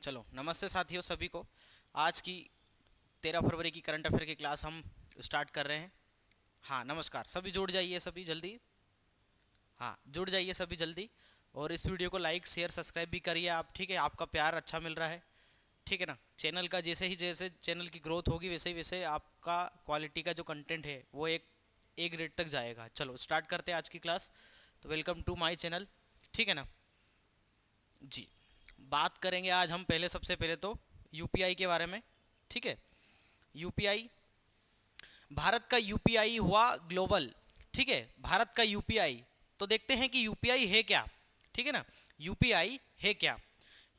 चलो नमस्ते साथियों सभी को। आज की 13 फरवरी की करंट अफेयर की क्लास हम स्टार्ट कर रहे हैं। हाँ नमस्कार, सभी जुड़ जाइए सभी जल्दी। हाँ जुड़ जाइए सभी जल्दी। और इस वीडियो को लाइक शेयर सब्सक्राइब भी करिए आप, ठीक है। आपका प्यार अच्छा मिल रहा है, ठीक है ना। चैनल का जैसे चैनल की ग्रोथ होगी वैसे ही आपका क्वालिटी का जो कंटेंट है वो एक ग्रेड तक जाएगा। चलो स्टार्ट करते हैं आज की क्लास। तो वेलकम टू माय चैनल, ठीक है ना जी। बात करेंगे आज हम पहले, सबसे पहले तो यूपीआई के बारे में, ठीक है। यूपीआई, भारत का यूपीआई हुआ ग्लोबल, ठीक है। भारत का यूपीआई, तो देखते हैं कि यूपीआई है क्या, ठीक है ना। यूपीआई है क्या?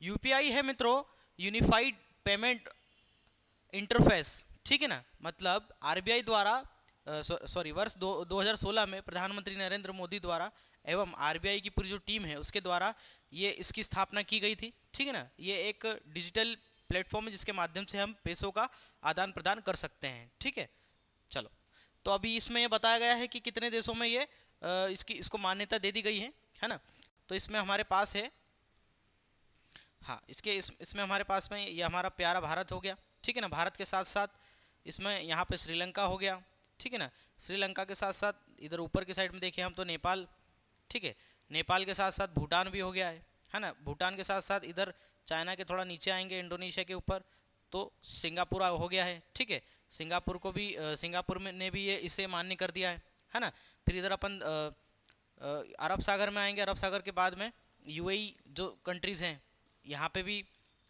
यूपीआई है मित्रों यूनिफाइड पेमेंट इंटरफेस, ठीक है ना। मतलब आरबीआई द्वारा सॉरी वर्ष 2016 में प्रधानमंत्री नरेंद्र मोदी द्वारा एवं आरबीआई की पूरी जो टीम है उसके द्वारा ये इसकी स्थापना की गई थी, ठीक है ना। ये एक डिजिटल प्लेटफॉर्म है जिसके माध्यम से हम पैसों का आदान प्रदान कर सकते हैं, ठीक है। चलो, तो अभी इसमें ये बताया गया है कि कितने देशों में ये इसको मान्यता दे दी गई है ना। तो इसमें हमारे पास है, हाँ इसमें हमारे पास में ये हमारा प्यारा भारत हो गया, ठीक है ना। भारत के साथ साथ इसमें यहाँ पे श्रीलंका हो गया, ठीक है ना। श्रीलंका के साथ साथ इधर ऊपर की साइड में देखिए हम तो नेपाल, ठीक है। नेपाल के साथ साथ भूटान भी हो गया है ना। भूटान के साथ साथ इधर चाइना के थोड़ा नीचे आएंगे इंडोनेशिया के ऊपर तो सिंगापुर हो गया है, ठीक है। सिंगापुर को भी सिंगापुर में ने भी ये इसे मान्य कर दिया है ना। फिर इधर अपन अरब सागर में आएंगे। अरब सागर के बाद में यूएई जो कंट्रीज़ हैं यहाँ पे भी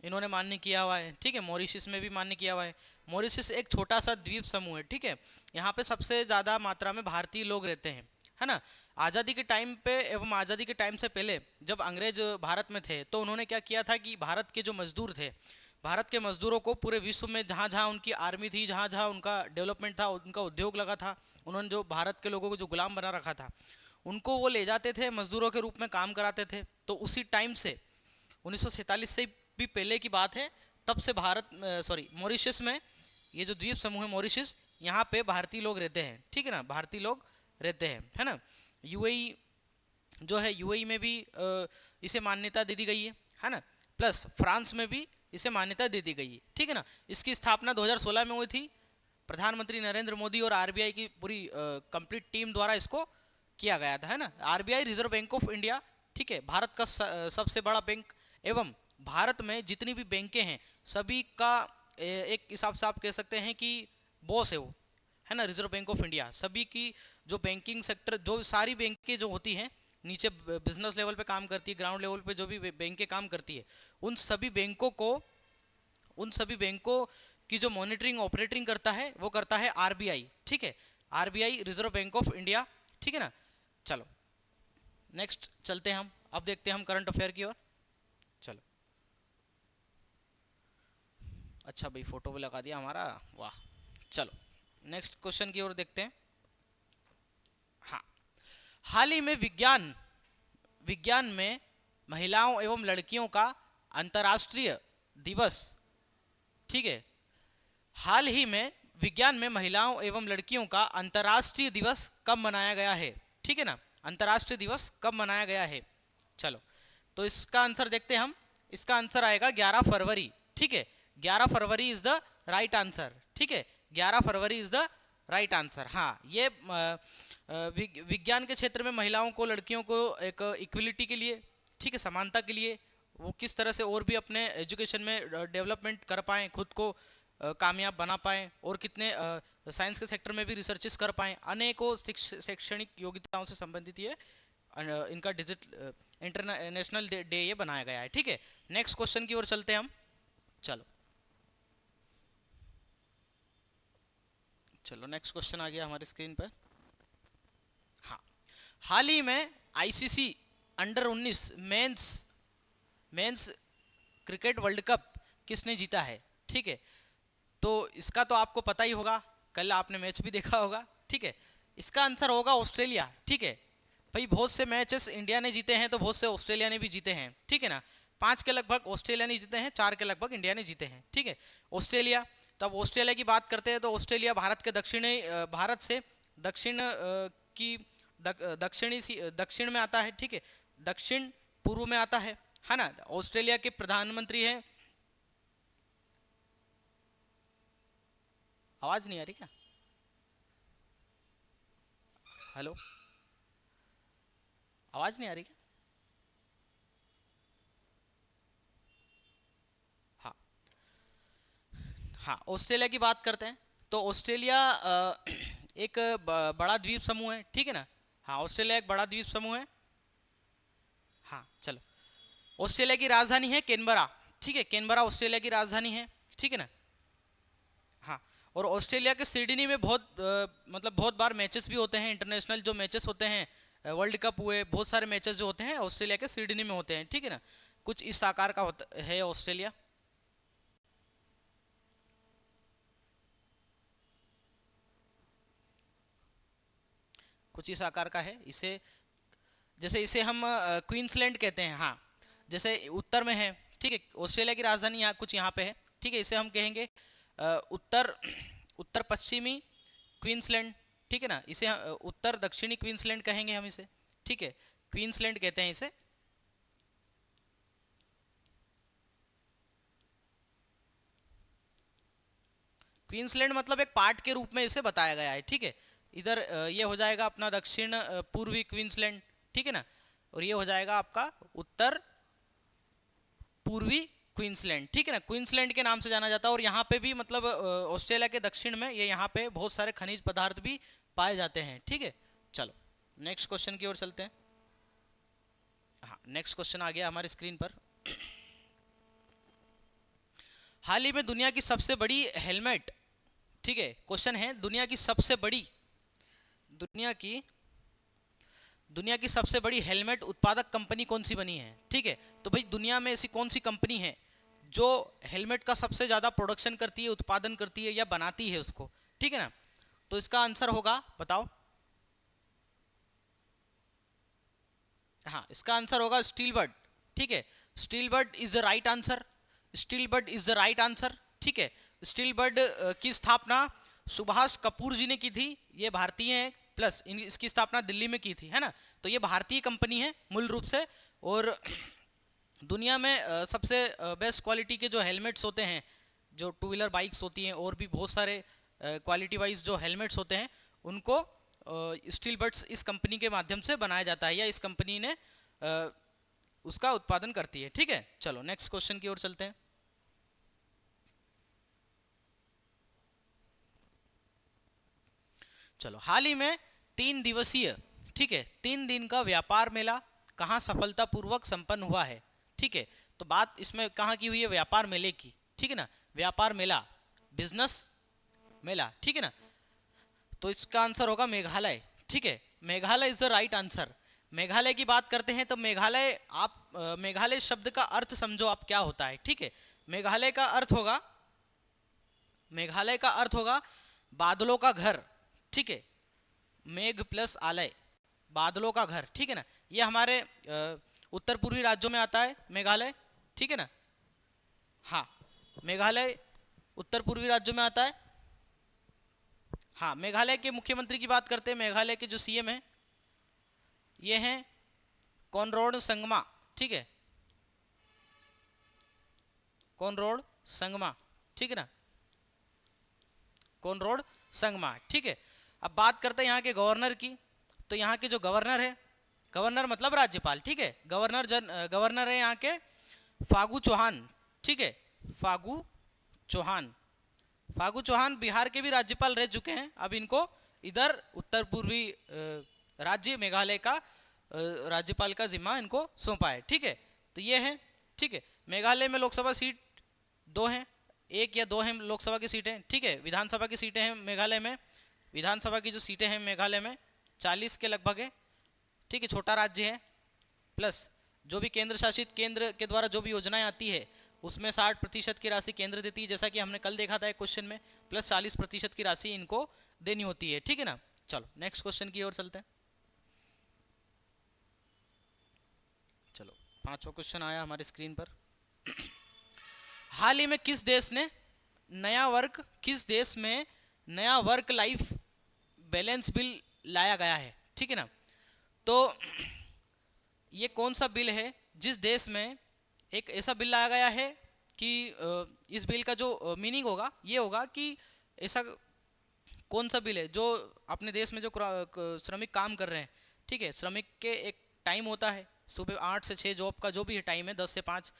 इन्होंने मान्य किया हुआ है, ठीक है। मॉरिशस में भी मान्य किया हुआ है। मॉरिशस एक छोटा सा द्वीप समूह है, ठीक है। यहाँ पे सबसे ज़्यादा मात्रा में भारतीय लोग रहते हैं, है ना। आज़ादी के टाइम पे एवं आज़ादी के टाइम से पहले जब अंग्रेज भारत में थे तो उन्होंने क्या किया था कि भारत के जो मजदूर थे, भारत के मजदूरों को पूरे विश्व में जहाँ जहाँ उनकी आर्मी थी, जहाँ जहाँ उनका डेवलपमेंट था, उनका उद्योग लगा था, उन्होंने जो भारत के लोगों को जो गुलाम बना रखा था उनको वो ले जाते थे, मजदूरों के रूप में काम कराते थे। तो उसी टाइम से 1947 से भी पहले की बात है, तब से भारत सॉरी मॉरिशस में ये जो द्वीप समूह है मॉरिशस, यहाँ पे भारतीय लोग रहते हैं, ठीक है ना। भारतीय लोग रहते हैं, है ना। यूएई जो है, यूएई में भी इसे मान्यता दे दी गई है ना। प्लस फ्रांस में भी इसे मान्यता दे दी गई है, ठीक है ना। इसकी स्थापना 2016 में हुई थी। प्रधानमंत्री नरेंद्र मोदी और आरबीआई की पूरी कंप्लीट टीम द्वारा इसको किया गया था, है ना। RBI reserve bank of India, ठीक है, भारत का सबसे बड़ा बैंक एवं भारत में जितनी भी बैंकें हैं सभी का एक हिसाब से आप कह सकते हैं कि बॉस है वो, है ना। रिजर्व बैंक ऑफ इंडिया सभी की जो बैंकिंग सेक्टर, जो सारी बैंकें जो होती हैं नीचे बिजनेस लेवल पे काम करती है, ग्राउंड लेवल पे जो भी बैंकें काम करती है, उन सभी बैंकों को, उन सभी बैंकों की जो मॉनिटरिंग ऑपरेटिंग करता है वो करता है आरबीआई, ठीक है। RBI reserve bank of India, ठीक है ना। चलो नेक्स्ट चलते हैं हम, अब देखते हैं हम करंट अफेयर की ओर। चलो, अच्छा भाई फोटो भी लगा दिया हमारा, वाह। चलो नेक्स्ट क्वेश्चन की ओर देखते हैं। हाँ, हाल ही में विज्ञान विज्ञान में महिलाओं एवं लड़कियों का अंतर्राष्ट्रीय दिवस, ठीक है। हाल ही में विज्ञान में महिलाओं एवं लड़कियों का अंतर्राष्ट्रीय दिवस कब मनाया गया है, ठीक है ना। अंतर्राष्ट्रीय दिवस कब मनाया गया है? चलो, तो इसका आंसर देखते हैं हम। इसका आंसर आएगा 11 फरवरी, ठीक है। 11 फरवरी इज द राइट आंसर, ठीक है। 11 फरवरी इज द राइट आंसर। हाँ, ये विज्ञान के क्षेत्र में महिलाओं को, लड़कियों को एक इक्वलिटी के लिए, ठीक है, समानता के लिए वो किस तरह से और भी अपने एजुकेशन में डेवलपमेंट कर पाएँ, खुद को कामयाब बना पाएँ, और कितने साइंस के सेक्टर में भी रिसर्चेस कर पाएँ। अनेकों शैक्षणिक योग्यताओं से संबंधित ये इनका डिजिटल इंटरनेशनल डे ये बनाया गया है, ठीक है। नेक्स्ट क्वेश्चन की ओर चलते हैं हम। चलो चलो नेक्स्ट क्वेश्चन आ गया हमारी स्क्रीन पर। हाँ, हाल ही में ICC under 19 men's cricket world cup किसने जीता है, ठीक है। तो इसका तो आपको पता ही होगा, कल आपने मैच भी देखा होगा, ठीक है। इसका आंसर होगा ऑस्ट्रेलिया, ठीक है। भाई बहुत से मैचेस इंडिया ने जीते हैं तो बहुत से ऑस्ट्रेलिया ने भी जीते हैं, ठीक है ना। 5 के लगभग ऑस्ट्रेलिया ने जीते हैं, 4 के लगभग इंडिया ने जीते हैं, ठीक है। ऑस्ट्रेलिया, तो अब ऑस्ट्रेलिया की बात करते हैं तो ऑस्ट्रेलिया भारत के दक्षिणी, भारत से दक्षिण की दक्षिण में आता है, ठीक है। दक्षिण पूर्व में आता है ना। ऑस्ट्रेलिया के प्रधानमंत्री हैं आवाज नहीं आ रही क्या? हेलो, आवाज नहीं आ रही क्या? हाँ हाँ, ऑस्ट्रेलिया की बात करते हैं। तो ऑस्ट्रेलिया एक बड़ा द्वीप समूह है, ठीक है ना। हाँ, ऑस्ट्रेलिया एक बड़ा द्वीप समूह है। हाँ चलो, ऑस्ट्रेलिया की राजधानी है कैनबरा, ठीक है, कैनबरा ऑस्ट्रेलिया की राजधानी है, ठीक है ना। हाँ, और ऑस्ट्रेलिया के सिडनी में बहुत मतलब बहुत बार मैचेस भी होते हैं, इंटरनेशनल जो मैचेस होते हैं, वर्ल्ड कप हुए, बहुत सारे मैचेस जो होते हैं ऑस्ट्रेलिया के सिडनी में होते हैं, ठीक है ना। कुछ इस आकार का होता है ऑस्ट्रेलिया। कुछ इस आकार का है इसे, जैसे इसे हम क्वींसलैंड कहते हैं। हाँ, जैसे उत्तर में है, ठीक है, ऑस्ट्रेलिया की राजधानी यहाँ कुछ यहाँ पे है, ठीक है, इसे हम कहेंगे उत्तर उत्तर पश्चिमी क्वींसलैंड, ठीक है ना। इसे उत्तर दक्षिणी क्वींसलैंड कहेंगे हम इसे, ठीक है, क्वींसलैंड कहते हैं इसे। क्वींसलैंड मतलब एक पार्ट के रूप में इसे बताया गया है, ठीक है। इधर ये हो जाएगा अपना दक्षिण पूर्वी क्वींसलैंड, ठीक है ना, और ये हो जाएगा आपका उत्तर पूर्वी क्वींसलैंड, ठीक है ना। क्वींसलैंड के नाम से जाना जाता है, और यहाँ पे भी मतलब ऑस्ट्रेलिया के दक्षिण में ये यहाँ पे बहुत सारे खनिज पदार्थ भी पाए जाते हैं, ठीक है। चलो नेक्स्ट क्वेश्चन की ओर चलते हैं। हाँ, नेक्स्ट क्वेश्चन आ गया हमारी स्क्रीन पर। हाल ही में दुनिया की सबसे बड़ी हेलमेट, ठीक है, क्वेश्चन है दुनिया की सबसे बड़ी, दुनिया की दुनिया की सबसे बड़ी हेलमेट उत्पादक कंपनी कौन सी बनी है, ठीक है। तो भाई दुनिया में ऐसी कौन सी कंपनी है जो हेलमेट का सबसे ज्यादा प्रोडक्शन करती है, उत्पादन करती है या बनाती है उसको, ठीक है ना। तो इसका आंसर होगा, बताओ। हाँ, इसका आंसर होगा स्टीलबर्ड, ठीक है, Steelbird is the right answer, Steelbird is the right answer, ठीक है। स्टीलबर्ड की स्थापना सुभाष कपूर जी ने की थी, ये भारतीय है, प्लस इसकी स्थापना दिल्ली में की थी, है ना। तो ये भारतीय कंपनी है मूल रूप से, और दुनिया में सबसे बेस्ट क्वालिटी के जो हेलमेट्स होते हैं, जो टू व्हीलर बाइक्स होती हैं, और भी बहुत सारे क्वालिटी वाइज जो हेलमेट्स होते हैं, उनको स्टील बर्ड्स इस कंपनी के माध्यम से बनाया जाता है, या इस कंपनी ने उसका उत्पादन करती है, ठीक है। चलो नेक्स्ट क्वेश्चन की ओर चलते हैं। चलो, हाल ही में 3 दिवसीय, ठीक है, 3 दिन का व्यापार मेला कहाँ सफलतापूर्वक संपन्न हुआ है, ठीक है। तो बात इसमें कहाँ की हुई है, व्यापार मेले की, ठीक है ना, व्यापार मेला, बिजनेस मेला, ठीक है ना। तो इसका आंसर होगा मेघालय, ठीक है, Meghalaya is the right answer. Meghalaya की बात करते हैं तो मेघालय, आप मेघालय शब्द का अर्थ समझो आप क्या होता है, ठीक है। मेघालय का अर्थ होगा, मेघालय का अर्थ होगा बादलों का घर, ठीक है, मेघ प्लस आलय, बादलों का घर, ठीक है ना। ये हमारे उत्तर पूर्वी राज्यों में आता है मेघालय, ठीक है ना। हाँ, मेघालय उत्तर पूर्वी राज्यों में आता है। हाँ, मेघालय के मुख्यमंत्री की बात करते हैं, मेघालय के जो सीएम हैं ये हैं कॉनराड संगमा, ठीक है, कॉनराड संगमा, ठीक है ना, कॉनराड संगमा, ठीक है। अब बात करते हैं यहाँ के गवर्नर की। तो यहाँ के जो गवर्नर है, गवर्नर मतलब राज्यपाल, ठीक है, गवर्नर है यहाँ के फागू चौहान, ठीक है, फागू चौहान। फागू चौहान बिहार के भी राज्यपाल रह चुके हैं, अब इनको इधर उत्तर पूर्वी राज्य मेघालय का राज्यपाल का जिम्मा इनको सौंपा है, ठीक है। तो ये है, ठीक है। मेघालय में लोकसभा सीट 2 हैं, 1 या 2 हैं लोकसभा की सीटें, ठीक है। विधानसभा की सीटें हैं मेघालय में, विधानसभा की जो सीटें हैं मेघालय में 40 के लगभग है, ठीक है, छोटा राज्य है। प्लस जो भी केंद्र शासित, केंद्र के द्वारा जो भी योजनाएं आती है उसमें 60% की राशि केंद्र देती है, जैसा कि हमने कल देखा था एक क्वेश्चन में, प्लस 40% की राशि इनको देनी होती है, ठीक है ना। चलो नेक्स्ट क्वेश्चन की ओर चलते हैं। चलो, 5वां क्वेश्चन आया हमारी स्क्रीन पर। हाल ही में किस देश में नया वर्क लाइफ बैलेंस बिल लाया गया है, ठीक है ना। तो ये कौन सा बिल है जिस देश में एक ऐसा बिल लाया गया है कि इस बिल का जो मीनिंग होगा ये होगा कि ऐसा कौन सा बिल है? जो अपने देश में जो श्रमिक काम कर रहे हैं, ठीक है, श्रमिक के एक टाइम होता है, सुबह 8 से 6 जॉब का जो भी टाइम है, 10 से 5,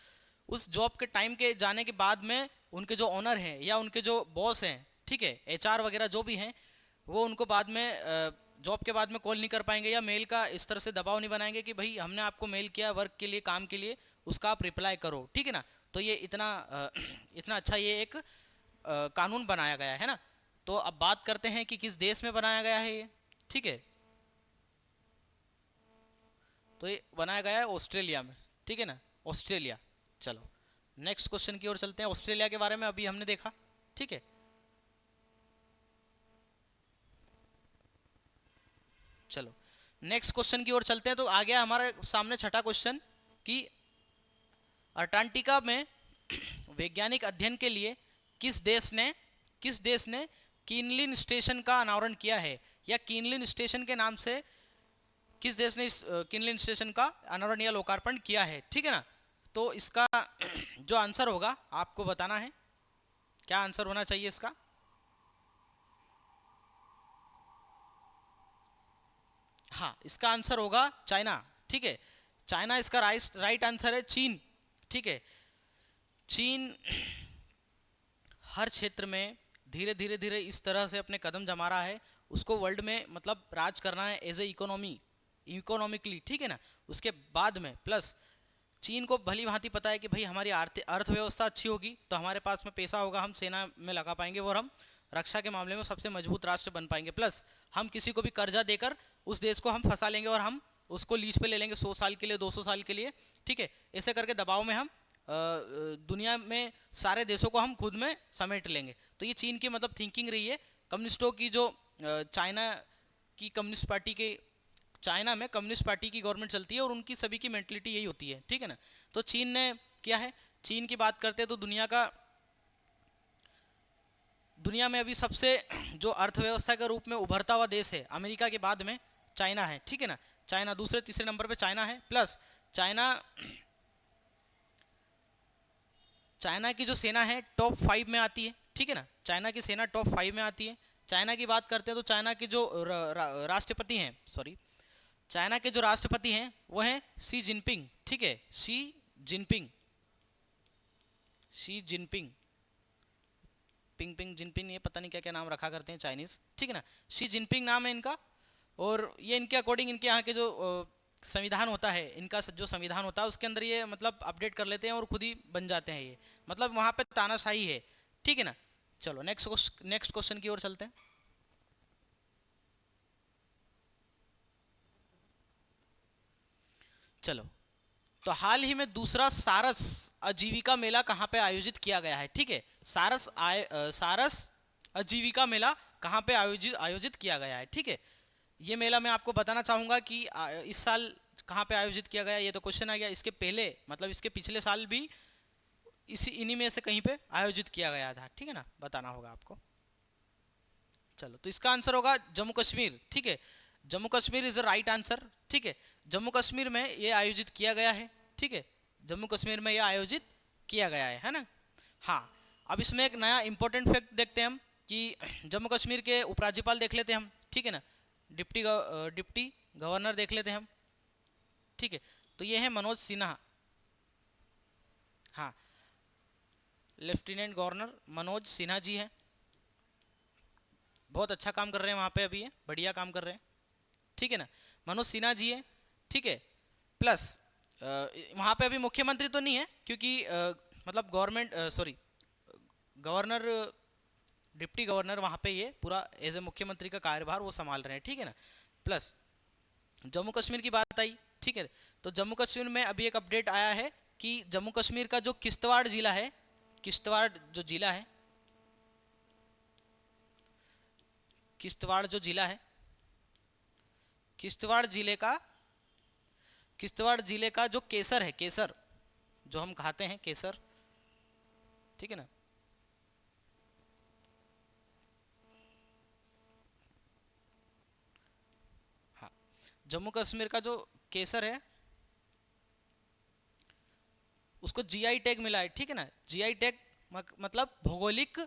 उस जॉब के टाइम के जाने के बाद में उनके जो ऑनर हैं या उनके जो बॉस हैं, ठीक है, एचआर वगैरह जो भी हैं, वो उनको बाद में जॉब के बाद में कॉल नहीं कर पाएंगे या मेल का इस तरह से दबाव नहीं बनाएंगे कि भाई हमने आपको मेल किया वर्क के लिए, काम के लिए, उसका आप रिप्लाई करो, ठीक है ना। तो ये इतना इतना अच्छा ये एक कानून बनाया गया है ना। तो अब बात करते हैं कि किस देश में बनाया गया है ये, ठीक है। तो ये बनाया गया है ऑस्ट्रेलिया में, ठीक है ना, ऑस्ट्रेलिया। चलो नेक्स्ट क्वेश्चन की ओर चलते हैं। ऑस्ट्रेलिया के बारे में अभी हमने देखा, ठीक है। चलो नेक्स्ट क्वेश्चन की ओर चलते हैं। तो आ गया हमारे सामने छठा क्वेश्चन कि अंटार्कटिका में वैज्ञानिक अध्ययन के लिए किस देश ने कीनलिन स्टेशन का अनावरण किया है, या कीनलिन स्टेशन के नाम से किस देश ने इस कीनलिन स्टेशन का अनावरण या लोकार्पण किया है, ठीक है ना। तो इसका जो आंसर होगा आपको बताना है। क्या आंसर होना चाहिए इसका? हाँ, इसका आंसर होगा चाइना, ठीक है। चाइना इसका राइट आंसर है। चीन, ठीक है। चीन हर क्षेत्र में धीरे धीरे धीरे इस तरह से अपने कदम जमा रहा है, उसको वर्ल्ड में मतलब राज करना है एज ए इकोनॉमिकली, ठीक है ना। उसके बाद में प्लस चीन को भली भांति पता है कि भाई हमारी अर्थव्यवस्था अच्छी होगी तो हमारे पास में पैसा होगा, हम सेना में लगा पाएंगे और हम रक्षा के मामले में सबसे मजबूत राष्ट्र बन पाएंगे। प्लस हम किसी को भी कर्जा देकर उस देश को हम फंसा लेंगे और हम उसको लीज पे ले लेंगे 100 साल के लिए, 200 साल के लिए, ठीक है। ऐसे करके दबाव में हम दुनिया में सारे देशों को हम खुद में समेट लेंगे। तो ये चीन की मतलब थिंकिंग रही है। कम्युनिस्टों की जो चाइना की कम्युनिस्ट पार्टी के चाइना में कम्युनिस्ट पार्टी की गवर्नमेंट चलती है और उनकी सभी की मेंटलिटी यही होती है, ठीक है ना। तो चीन ने क्या है, चीन की बात करते हैं तो दुनिया में अभी सबसे जो अर्थव्यवस्था के रूप में उभरता हुआ देश है, अमेरिका के बाद में चाइना है, ठीक है ना। चाइना दूसरे तीसरे नंबर पे चाइना है। प्लस चाइना की जो सेना है टॉप 5 में आती है, ठीक है ना। चाइना की सेना टॉप 5 में आती है। चाइना की बात करते हैं तो चाइना के जो राष्ट्रपति हैं, सॉरी, चाइना के जो राष्ट्रपति हैं वो हैं शी जिनपिंग, ठीक है। Xi Jinping, ping ping Jinping, ये पता नहीं क्या क्या नाम रखा करते हैं चाइनीज, ठीक है ना। शी जिनपिंग नाम है इनका। और ये इनके अकॉर्डिंग इनके यहाँ के जो संविधान होता है, इनका जो संविधान होता है उसके अंदर ये मतलब अपडेट कर लेते हैं और खुद ही बन जाते हैं ये, मतलब वहाँ पे तानाशाही है, ठीक है ना। चलो नेक्स्ट क्वेश्चन की ओर चलते हैं। चलो, तो हाल ही में दूसरा सारस आजीविका मेला कहाँ पे आयोजित किया गया है, ठीक है। सारस आजीविका मेला कहाँ पे आयोजित किया गया है, ठीक है। ये मेला मैं आपको बताना चाहूँगा कि इस साल कहाँ पे आयोजित किया गया, ये तो क्वेश्चन आ गया। इसके पहले मतलब इसके पिछले साल भी इन्हीं में से कहीं पे आयोजित किया गया था, ठीक है ना, बताना होगा आपको। चलो, तो इसका आंसर होगा जम्मू कश्मीर, ठीक है। Jammu Kashmir is the right answer, ठीक है। जम्मू कश्मीर में ये आयोजित किया गया है, ठीक है। जम्मू कश्मीर में ये आयोजित किया गया है ना। हाँ, अब इसमें एक नया इंपॉर्टेंट फैक्ट देखते हैं हम कि जम्मू कश्मीर के उपराज्यपाल देख लेते हैं हम, ठीक है ना। डिप्टी गवर्नर देख लेते हैं हम, ठीक है। तो ये है मनोज सिन्हा, हाँ, लेफ्टिनेंट गवर्नर मनोज सिन्हा जी हैं। बहुत अच्छा काम कर रहे हैं वहाँ पे, अभी ये बढ़िया काम कर रहे हैं, ठीक है ना। मनोज सिन्हा जी है, ठीक है। प्लस वहाँ पे अभी मुख्यमंत्री तो नहीं है क्योंकि मतलब गवर्नर, डिप्टी गवर्नर वहाँ पे ये पूरा एज ए मुख्यमंत्री का कार्यभार वो संभाल रहे हैं, ठीक है ना। प्लस जम्मू कश्मीर की बात आई, ठीक है। तो जम्मू कश्मीर में अभी एक अपडेट आया है कि जम्मू कश्मीर का जो किश्तवाड़ जिला है, किश्तवाड़ जो जिला है, किश्तवाड़ जो जिला है, किश्तवाड़ जिले का जो केसर है, केसर जो हम खाते हैं केसर, ठीक है ना। हाँ, जम्मू कश्मीर का जो केसर है उसको जीआई टैग मिला है, ठीक है ना। जीआई टैग मतलब भौगोलिक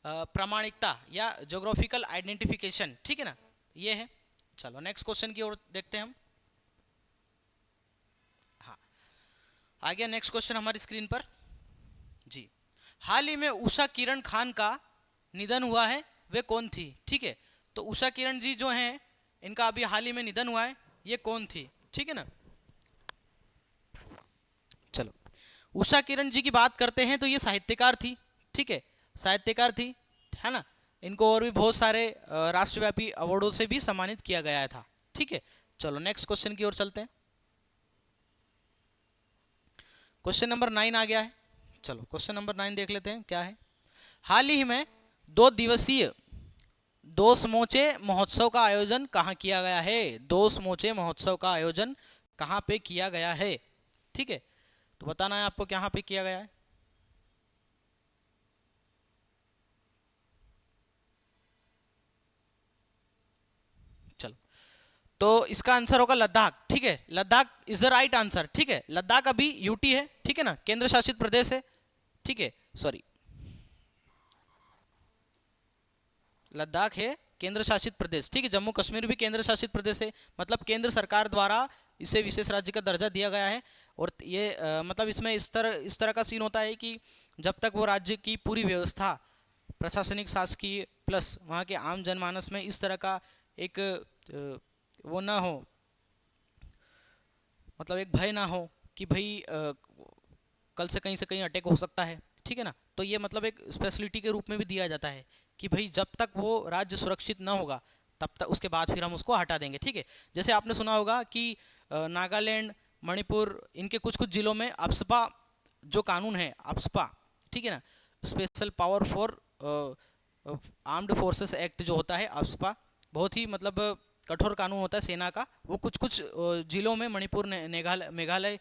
प्रामाणिकता या ज्योग्राफिकल आइडेंटिफिकेशन, ठीक है ना, ये है। चलो नेक्स्ट क्वेश्चन की ओर देखते हैं हम। हाँ, आ गया नेक्स्ट क्वेश्चन हमारी स्क्रीन पर जी। हाल ही में उषा किरण खान का निधन हुआ है, वे कौन थी? ठीक है, तो उषा किरण जी जो हैं, इनका अभी हाल ही में निधन हुआ है, ये कौन थी? ठीक है ना। चलो उषा किरण जी की बात करते हैं तो ये साहित्यकार थी, ठीक है, साहित्यकार थी, है ना। इनको और भी बहुत सारे राष्ट्रव्यापी अवार्डों से भी सम्मानित किया गया था, ठीक है। चलो नेक्स्ट क्वेश्चन की ओर चलते हैं। क्वेश्चन नंबर 9 आ गया है। चलो क्वेश्चन नंबर 9 देख लेते हैं क्या है। हाल ही में 2 दिवसीय दो समोचे महोत्सव का आयोजन कहाँ किया गया है? 2 समोचे महोत्सव का आयोजन कहाँ पे किया गया है? ठीक है, तो बताना है आपको कहाँ पे किया गया है। चलो, तो इसका आंसर होगा लद्दाख, ठीक है, Ladakh is the right answer, ठीक है। लद्दाख अभी यूटी है, ठीक है ना, केंद्र शासित प्रदेश है, ठीक है, सॉरी, लद्दाख है केंद्र शासित प्रदेश, ठीक है। जम्मू कश्मीर भी केंद्र शासित प्रदेश है, मतलब केंद्र सरकार द्वारा इसे विशेष राज्य का दर्जा दिया गया है। और ये मतलब इसमें इस तरह का सीन होता है कि जब तक वो राज्य की पूरी व्यवस्था, प्रशासनिक, शासकीय प्लस वहाँ के आम जनमानस में इस तरह का एक वो ना हो, मतलब एक भय ना हो कि भाई कल से कहीं अटैक हो सकता है, ठीक है ना, तो ये मतलब एक स्पेशलिटी के रूप में भी दिया जाता है कि भाई जब तक वो राज्य सुरक्षित ना होगा तब तक, उसके बाद फिर हम उसको हटा देंगे, ठीक है। जैसे आपने सुना होगा कि नागालैंड, मणिपुर, इनके कुछ कुछ जिलों में अप्सपा जो कानून है, अप्सपा, ठीक है ना, special power for armed forces act जो होता है अप्सपा, बहुत ही मतलब कठोर कानून होता है सेना का। वो कुछ कुछ जिलों में, मणिपुर, मेघालय,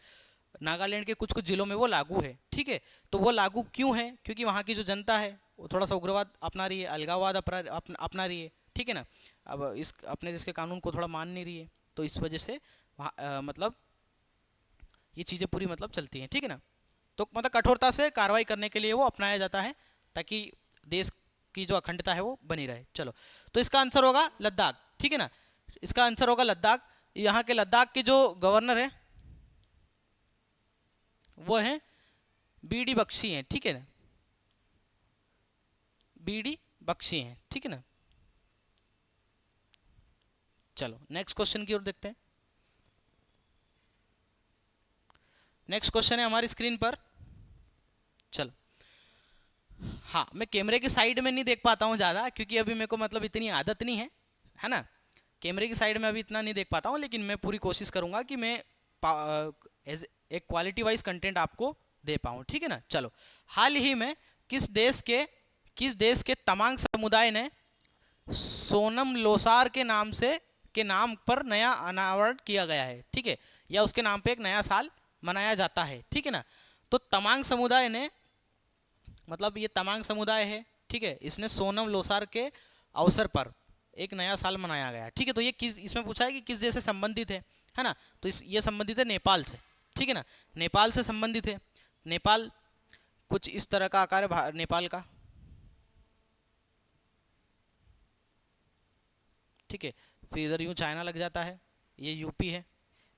नागालैंड के कुछ कुछ जिलों में वो लागू है, ठीक है। तो वो लागू क्यों है? क्योंकि वहाँ की जो जनता है वो थोड़ा सा उग्रवाद अपना रही है, अलगाववाद अपना रही है, ठीक है ना। अब इस अपने जिसके कानून को थोड़ा मान नहीं रही है, तो इस वजह से वहाँ मतलब ये चीज़ें पूरी मतलब चलती हैं, ठीक है ना। तो मतलब कठोरता से कार्रवाई करने के लिए वो अपनाया जाता है ताकि देश की जो अखंडता है वो बनी रहे। चलो, तो इसका आंसर होगा लद्दाख, ठीक है ना, इसका आंसर होगा लद्दाख। यहाँ के लद्दाख के जो गवर्नर है वो हैं बीडी बख्शी हैं, ठीक है ना, बीडी बख्शी हैं, ठीक है ना। चलो नेक्स्ट क्वेश्चन की ओर देखते हैं। नेक्स्ट क्वेश्चन है हमारी स्क्रीन पर। चलो, हाँ, मैं कैमरे की साइड में नहीं देख पाता हूँ ज़्यादा, क्योंकि अभी मेरे को मतलब इतनी आदत नहीं है ना, कैमरे की साइड में अभी इतना नहीं देख पाता हूँ, लेकिन मैं पूरी कोशिश करूँगा कि मैं एज एक क्वालिटी वाइज कंटेंट आपको दे पाऊँ, ठीक है ना। चलो, हाल ही में किस देश के तमांग समुदाय ने सोनम लोसार के नाम पर नया अनावरण किया गया है, ठीक है, या उसके नाम पे एक नया साल मनाया जाता है, ठीक है ना। तो तमांग समुदाय ने, मतलब ये तमांग समुदाय है, ठीक है, इसने सोनम लोसार के अवसर पर एक नया साल मनाया गया, ठीक है। तो ये किस, इसमें पूछा है कि किस देश से संबंधित है ना, तो ये संबंधित है नेपाल से, ठीक है ना, नेपाल से संबंधित है। नेपाल कुछ इस तरह का आकार है नेपाल का, ठीक है। फिर इधर यूँ चाइना लग जाता है, ये यूपी है,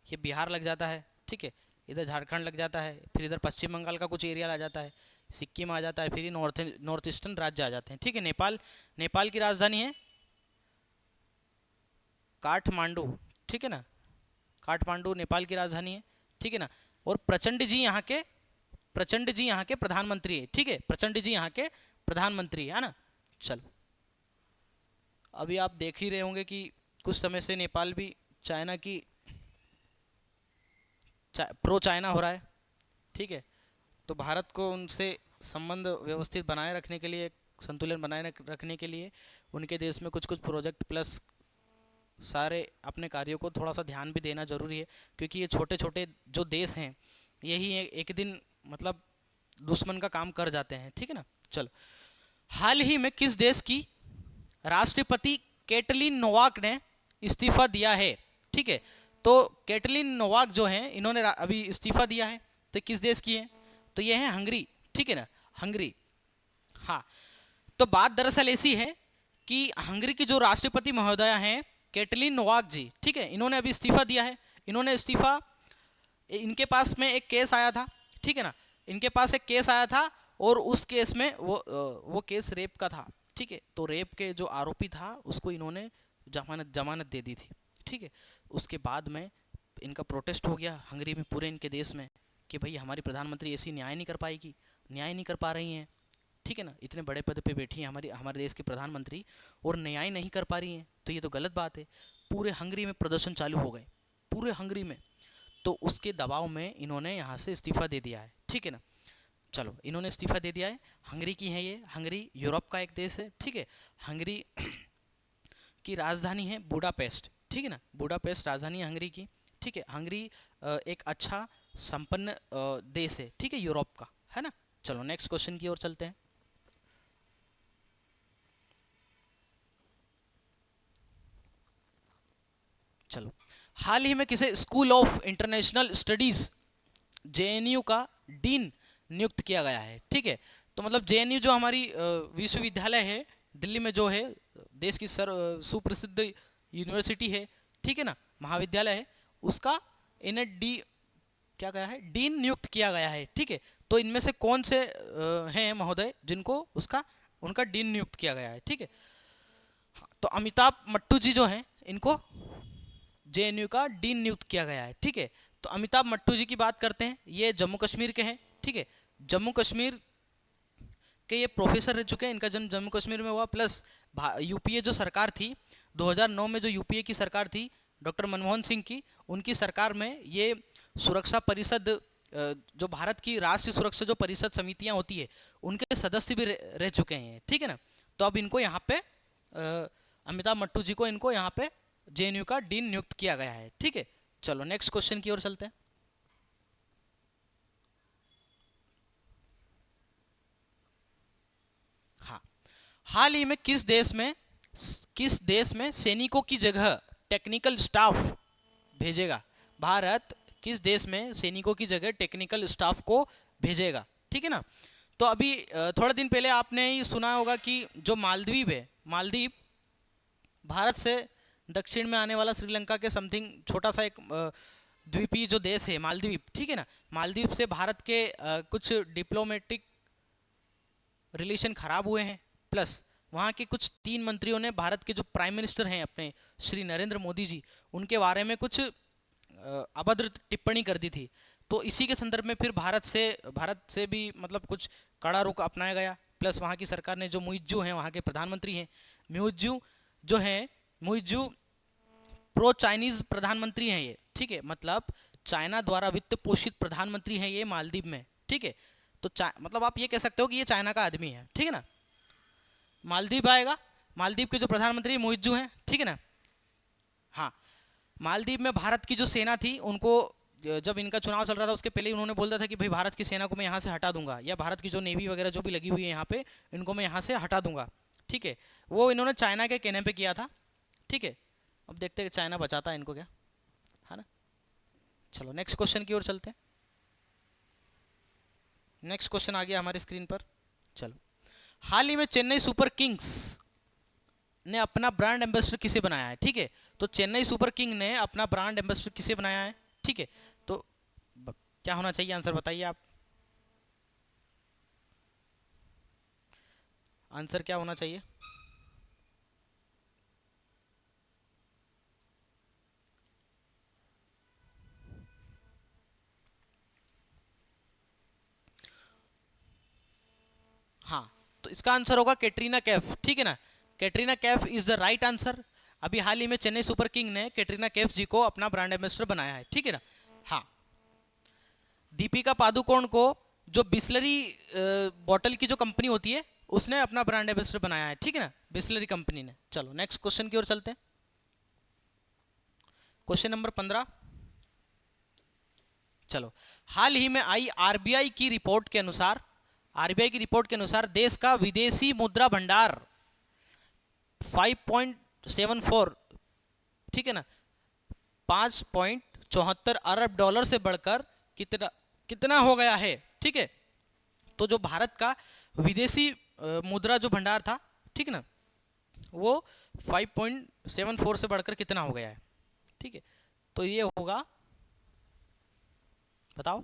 ये बिहार लग जाता है, ठीक है, इधर झारखंड लग जाता है, फिर इधर पश्चिम बंगाल का कुछ एरिया आ जाता है, सिक्किम आ जाता है, फिर ये नॉर्थ ईस्टर्न राज्य आ जाते हैं, ठीक है। नेपाल की राजधानी है काठमांडू, ठीक है ना, काठमांडू नेपाल की राजधानी है, ठीक है ना। और प्रचंड जी यहाँ के प्रधानमंत्री है, ठीक है, प्रचंड जी यहाँ के प्रधानमंत्री है ना। चलो, अभी आप देख ही रहे होंगे कि कुछ समय से नेपाल भी चाइना की प्रो चाइना हो रहा है, ठीक है। तो भारत को उनसे संबंध व्यवस्थित बनाए रखने के लिए, संतुलन बनाए रखने के लिए उनके देश में कुछ कुछ प्रोजेक्ट प्लस सारे अपने कार्यों को थोड़ा सा ध्यान भी देना जरूरी है, क्योंकि ये छोटे छोटे जो देश हैं यही एक दिन मतलब दुश्मन का काम कर जाते हैं, ठीक है ना। चलो, हाल ही में किस देश की राष्ट्रपति कैटलिन नोवाक ने इस्तीफा दिया है, ठीक है। तो कैटलिन नोवाक जो हैं, इन्होंने अभी इस्तीफा दिया है, तो किस देश की है? तो ये है हंगरी, ठीक है ना, हंगरी। हाँ, तो बात दरअसल ऐसी है कि हंगरी की जो राष्ट्रपति महोदया हैं कैटलीन नोवाक जी, ठीक है, इन्होंने अभी इस्तीफा दिया है। इन्होंने इस्तीफा, इनके पास में एक केस आया था, ठीक है ना, इनके पास एक केस आया था और उस केस में वो केस रेप का था, ठीक है। तो रेप के जो आरोपी था उसको इन्होंने जमानत दे दी थी, ठीक है। उसके बाद में इनका प्रोटेस्ट हो गया हंगरी में, पूरे इनके देश में, कि भाई हमारी प्रधानमंत्री ऐसी न्याय नहीं कर पाएगी, न्याय नहीं कर पा रही हैं, ठीक है ना, इतने बड़े पद पे बैठी हैं हमारे देश की प्रधानमंत्री और न्याय नहीं कर पा रही हैं, तो ये तो गलत बात है। पूरे हंगरी में प्रदर्शन चालू हो गए, पूरे हंगरी में। तो उसके दबाव में इन्होंने यहाँ से इस्तीफा दे दिया है, ठीक है ना। चलो, इन्होंने इस्तीफा दे दिया है। हंगरी की है ये, हंगरी यूरोप का एक देश है, ठीक है। हंगरी की राजधानी है बुडापेस्ट, ठीक है ना, बुडापेस्ट राजधानी है हंगरी की, ठीक है। हंगरी एक अच्छा संपन्न देश है, ठीक है, यूरोप का, है ना। चलो नेक्स्ट क्वेश्चन की ओर चलते हैं। चलो, हाल ही में किसे school of international studies JNU का डीन नियुक्त किया गया है, ठीक है। तो मतलब जेएनयू जो हमारी विश्वविद्यालय है दिल्ली में, जो है देश की सुप्रसिद्ध यूनिवर्सिटी है, ठीक है ना, महाविद्यालय है, उसका इन्हें क्या गया है, डीन नियुक्त किया गया है, ठीक है। तो इनमें से कौन से हैं महोदय जिनको उनका डीन नियुक्त किया गया है, ठीक है। तो अमिताभ मट्टू जी जो हैं, इनको जेएनयू का डीन नियुक्त किया गया है, ठीक है। तो अमिताभ मट्टू जी की बात करते हैं, ये जम्मू कश्मीर के हैं, ठीक है। जम्मू कश्मीर के ये प्रोफेसर रह चुके हैं, इनका जन्म जम्मू कश्मीर में हुआ। प्लस यूपीए जो सरकार थी 2009 में, जो यूपीए की सरकार थी डॉक्टर मनमोहन सिंह की, उनकी सरकार में ये सुरक्षा परिषद, जो भारत की राष्ट्रीय सुरक्षा जो परिषद समितियां होती है, उनके सदस्य भी रह चुके हैं, ठीक है ना। तो अब इनको यहाँ पे अमिताभ मट्टू जी को इनको यहाँ पे जेएनयू का डीन नियुक्त किया गया है, ठीक है। चलो नेक्स्ट क्वेश्चन की ओर चलते हैं। हाँ, हाल ही में किस देश में सैनिकों की जगह टेक्निकल स्टाफ भेजेगा? भारत किस देश में सैनिकों की जगह टेक्निकल स्टाफ को भेजेगा, ठीक है ना। तो अभी थोड़े दिन पहले आपने ही सुना होगा कि जो मालदीव है, मालदीव भारत से दक्षिण में आने वाला श्रीलंका के समथिंग छोटा सा एक द्वीपीय जो देश है मालदीव, ठीक है ना। मालदीव से भारत के कुछ डिप्लोमेटिक रिलेशन खराब हुए हैं। प्लस वहाँ के कुछ 3 मंत्रियों ने भारत के जो प्राइम मिनिस्टर हैं अपने श्री नरेंद्र मोदी जी, उनके बारे में कुछ अभद्र टिप्पणी कर दी थी। तो इसी के संदर्भ में फिर भारत से भी मतलब कुछ कड़ा रुख अपनाया गया। प्लस वहाँ की सरकार ने, जो मुइज्जू हैं वहाँ के प्रधानमंत्री हैं, मुइज्जू प्रो चाइनीज प्रधानमंत्री हैं ये, ठीक है। मतलब चाइना द्वारा वित्त पोषित प्रधानमंत्री हैं ये मालदीव में, ठीक है। तो मतलब आप ये कह सकते हो कि ये चाइना का आदमी है, ठीक है ना। मालदीव आएगा, मालदीव के जो प्रधानमंत्री मुइज्जू हैं, ठीक है ना। हाँ, मालदीव में भारत की जो सेना थी, उनको जब इनका चुनाव चल रहा था उसके पहले ही उन्होंने बोल दिया था कि भाई भारत की सेना को मैं यहाँ से हटा दूंगा, या भारत की जो नेवी वगैरह जो भी लगी हुई है यहाँ पे, इनको मैं यहाँ से हटा दूंगा, ठीक है। वो इन्होंने चाइना के कहने पे किया था, ठीक है। अब देखते हैं चाइना बचाता है इनको क्या, है ना। चलो नेक्स्ट क्वेश्चन की ओर चलते हैं। नेक्स्ट क्वेश्चन आ गया हमारी स्क्रीन पर। चलो, हाल ही में चेन्नई सुपर किंग्स ने अपना ब्रांड एम्बेसडर किसे बनाया है, ठीक है। तो चेन्नई सुपर किंग ने अपना ब्रांड एम्बेसडर किसे बनाया है, ठीक है। तो क्या होना चाहिए, आंसर बताइए आप। आंसर क्या होना चाहिए? हाँ, तो इसका आंसर होगा कैटरीना कैफ, ठीक है ना। Katrina Kaif is the right answer. अभी हाल ही में चेन्नई सुपर किंग ने कैटरीना कैफ जी को अपना ब्रांड एम्बेसडर बनाया है, ठीक है ना। हाँ, दीपिका पादुकोण को जो बिस्लरी बॉटल की जो कंपनी होती है, उसने अपना ब्रांड एम्बेसडर बनाया है, ठीक है ना, बिस्लरी कंपनी ने। चलो नेक्स्ट क्वेश्चन की ओर चलते हैं। Question number 15। चलो, हाल ही में आई आरबीआई की रिपोर्ट के अनुसार देश का विदेशी मुद्रा भंडार 5.74, ठीक है ना, 5.74 अरब डॉलर से बढ़कर कितना हो गया है, ठीक है। तो जो भारत का विदेशी मुद्रा जो भंडार था, ठीक है ना, वो 5.74 से बढ़कर कितना हो गया है, ठीक है। तो ये होगा, बताओ,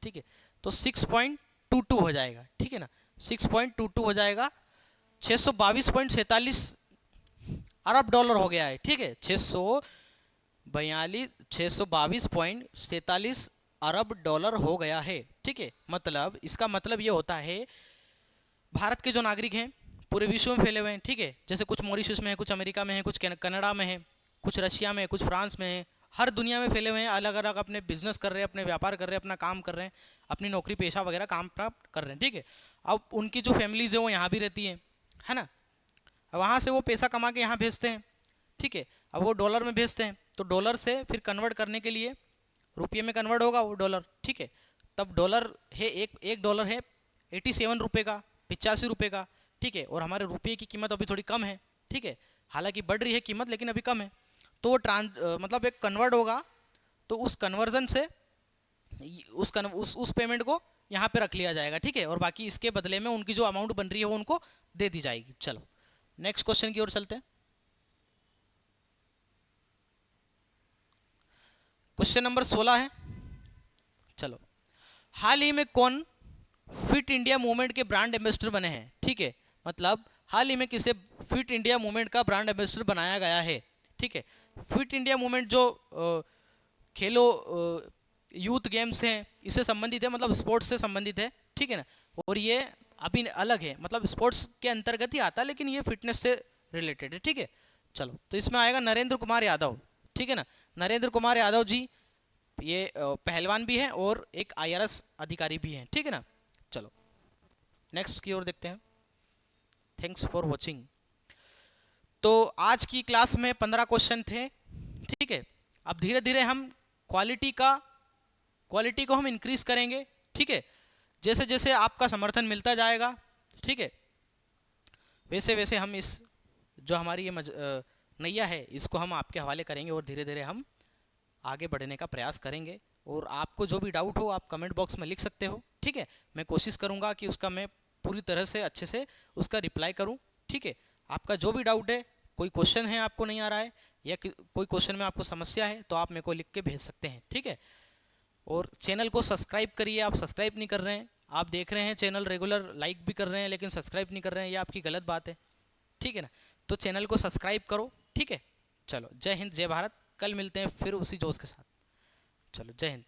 ठीक है। तो 6.22 हो जाएगा, ठीक है ना, 6.22 हो जाएगा। 622.47 अरब डॉलर हो गया है, ठीक है। 622.47 अरब डॉलर हो गया है, ठीक है। मतलब इसका मतलब ये होता है भारत के जो नागरिक हैं पूरे विश्व में फैले हुए हैं, ठीक है। जैसे कुछ मॉरिशस में है, कुछ अमेरिका में है, कुछ कनाडा में है, कुछ रशिया में है, कुछ फ्रांस में है, हर दुनिया में फैले हुए हैं, अलग अलग अपने बिजनेस कर रहे हैं, अपने व्यापार कर रहे हैं, अपना काम कर रहे हैं, अपनी नौकरी पेशा वगैरह काम प्राप्त कर रहे हैं, ठीक है। अब उनकी जो फैमिलीज है वो यहाँ भी रहती है ना। वहाँ से वो पैसा कमा के यहाँ भेजते हैं, ठीक है। अब वो डॉलर में भेजते हैं, तो डॉलर से फिर कन्वर्ट करने के लिए रुपये में कन्वर्ट होगा वो डॉलर, ठीक है। तब डॉलर है, एक डॉलर है 87 रुपये का, 85 रुपये का, ठीक है। और हमारे रुपये की कीमत अभी थोड़ी कम है, ठीक है, हालांकि बढ़ रही है कीमत लेकिन अभी कम है। तो वो मतलब एक कन्वर्ट होगा, तो उस कन्वर्जन से उस पेमेंट को यहाँ पे रख लिया जाएगा, ठीक है। और बाकी इसके बदले में उनकी जो अमाउंट बन रही है वो उनको दे दी जाएगी। चलो नेक्स्ट क्वेश्चन की ओर चलते हैं। क्वेश्चन नंबर 16 है। चलो, हाल ही में कौन फिट इंडिया मूवमेंट के ब्रांड एम्बेसडर बने हैं, ठीक है। मतलब हाल ही में किसे फिट इंडिया मूवमेंट का ब्रांड एम्बेसडर बनाया गया है, ठीक है। फिट इंडिया मूवमेंट जो खेलो यूथ गेम्स हैं इससे संबंधित है, मतलब स्पोर्ट्स से संबंधित है, ठीक है ना। और ये अभी अलग है, मतलब स्पोर्ट्स के अंतर्गत ही आता है लेकिन ये फिटनेस से रिलेटेड है, ठीक है। चलो, तो इसमें आएगा नरेंद्र कुमार यादव, ठीक है ना। नरेंद्र कुमार यादव जी ये पहलवान भी हैं और एक IRS अधिकारी भी हैं, ठीक है ना। चलो नेक्स्ट की ओर देखते हैं। Thanks for watching. तो आज की क्लास में 15 क्वेश्चन थे, ठीक है। अब धीरे धीरे हम क्वालिटी को हम इंक्रीज करेंगे, ठीक है। जैसे जैसे आपका समर्थन मिलता जाएगा, ठीक है, वैसे वैसे हम इस जो हमारी ये नैया है इसको हम आपके हवाले करेंगे और धीरे धीरे हम आगे बढ़ने का प्रयास करेंगे। और आपको जो भी डाउट हो आप कमेंट बॉक्स में लिख सकते हो, ठीक है। मैं कोशिश करूँगा कि उसका मैं पूरी तरह से अच्छे से उसका रिप्लाई करूँ, ठीक है। आपका जो भी डाउट है, कोई क्वेश्चन है आपको नहीं आ रहा है या कोई क्वेश्चन में आपको समस्या है तो आप मेरे को लिख के भेज सकते हैं, ठीक है। और चैनल को सब्सक्राइब करिए, आप सब्सक्राइब नहीं कर रहे हैं, आप देख रहे हैं चैनल रेगुलर, लाइक भी कर रहे हैं लेकिन सब्सक्राइब नहीं कर रहे हैं, ये आपकी गलत बात है, ठीक है ना। तो चैनल को सब्सक्राइब करो, ठीक है। चलो, जय हिंद, जय भारत। कल मिलते हैं फिर उसी जोश के साथ। चलो, जय हिंद।